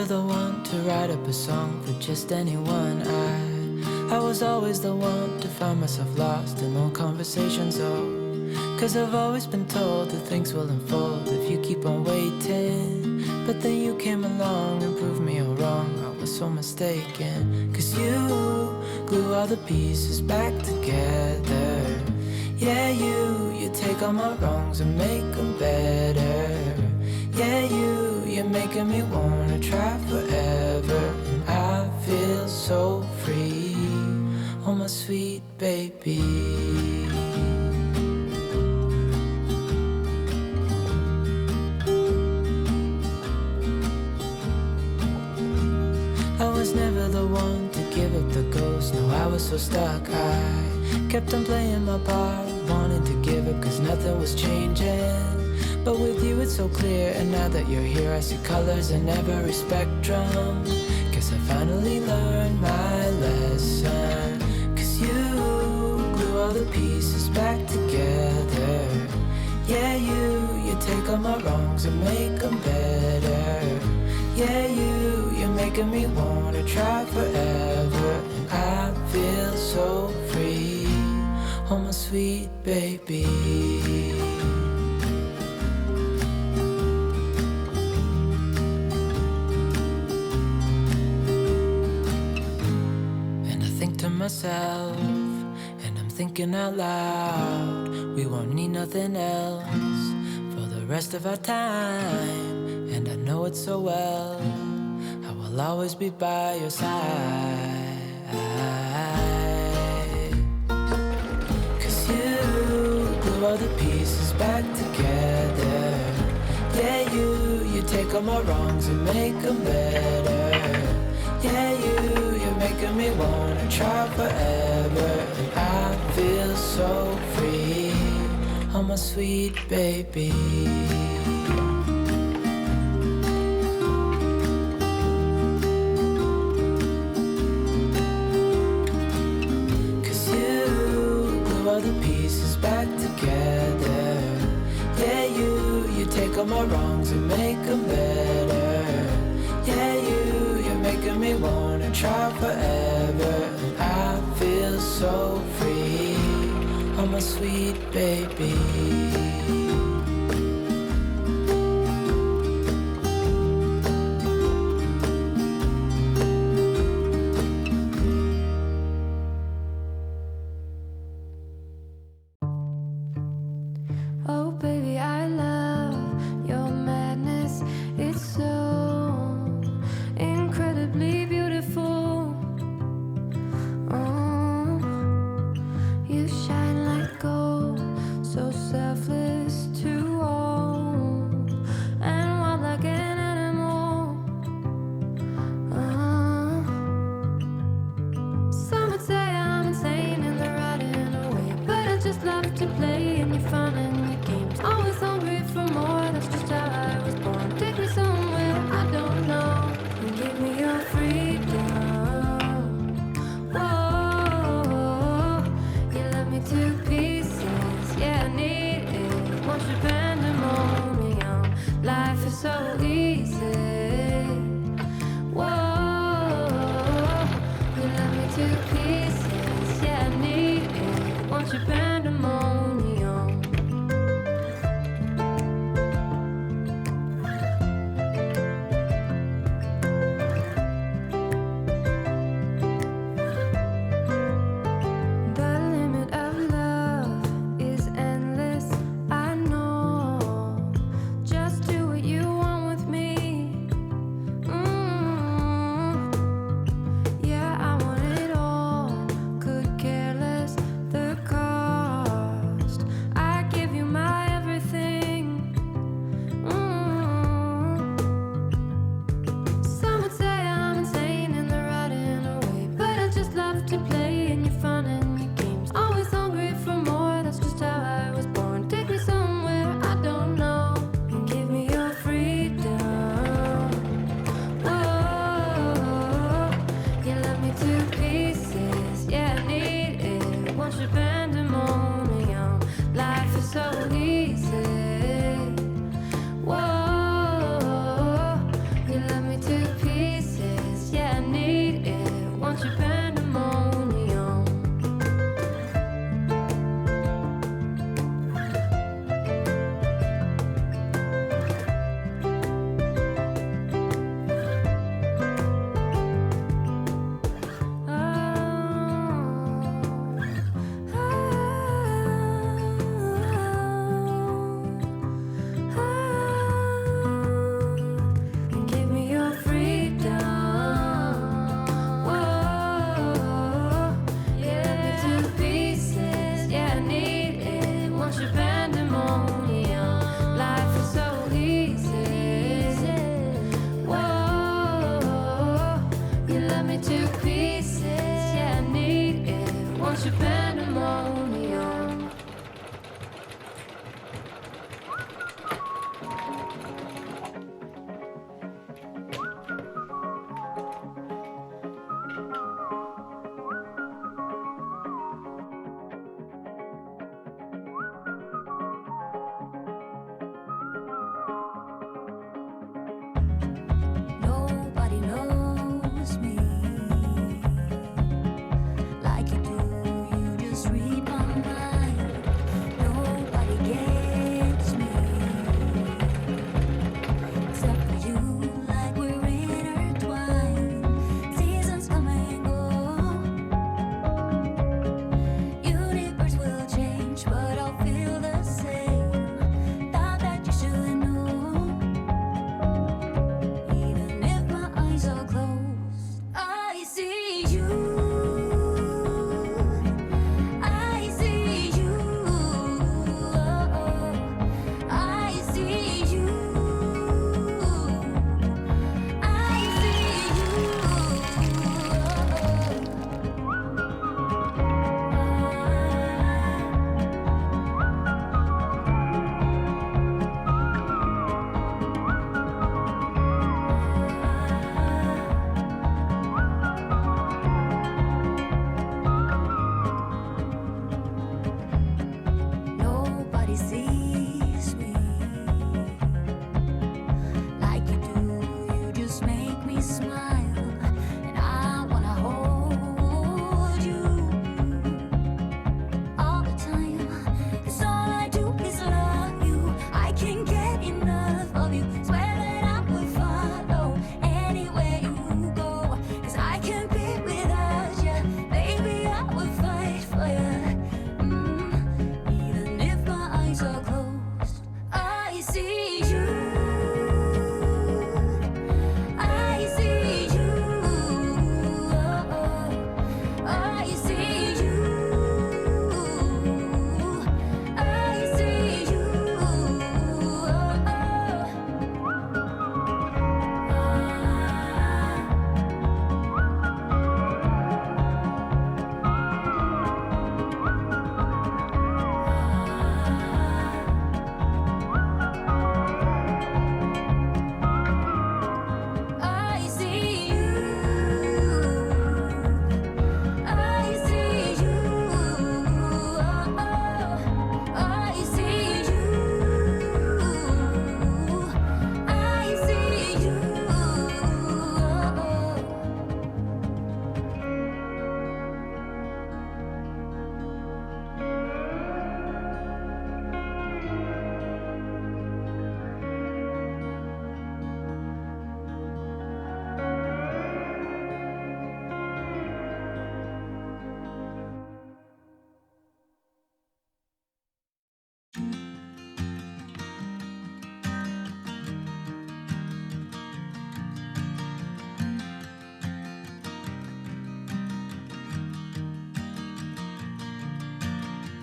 never the one to write up a song for just anyone. I was always the one to find myself lost in long conversations. Oh, 'cause I've always been told that things will unfold if you keep on waiting. But then you came along and proved me all wrong. I was so mistaken. 'Cause you glue all the pieces back together. Yeah, you take all my wrongs and make them better. Yeah, you're making me wanna try forever. And I feel so free, oh my sweet baby. I was never the one to give up the ghost. No, I was so stuck. I kept on playing my part, wanting to give up 'cause nothing was changing. But with you it's so clear, and now that you're here I see colors in every spectrum. Guess I finally learned my lesson. 'Cause you glue all the pieces back together. Yeah, you take all my wrongs and make them better. Yeah, you're making me wanna try forever. And I feel so free, oh my sweet baby. Myself, and I'm thinking out loud, we won't need nothing else for the rest of our time. And I know it so well, I will always be by your side. 'Cause you glue all the pieces back together. Yeah, you take all my wrongs and make them better. Yeah, you're making me wanna try forever. And I feel so free, oh my sweet baby. All the pieces back together. Yeah, you take all my wrongs and make them better. Yeah, you're making me wanna try forever. And I feel so free, oh my sweet baby. Selfless.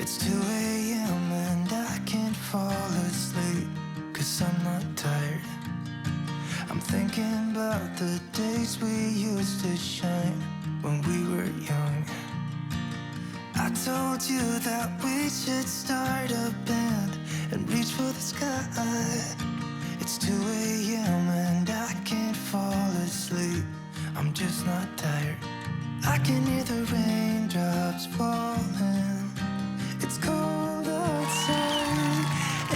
It's 2 a.m. and I can't fall asleep, 'cause I'm not tired. I'm thinking about the days we used to shine when we were young. I told you that we should start a band and reach for the sky. It's 2 a.m. and I can't fall asleep, I'm just not tired. I can hear the raindrops falling. It's cold outside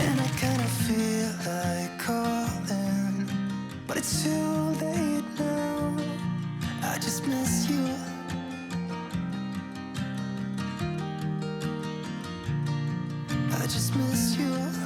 and I kinda feel like calling, but it's too late now. I just miss you. I just miss you.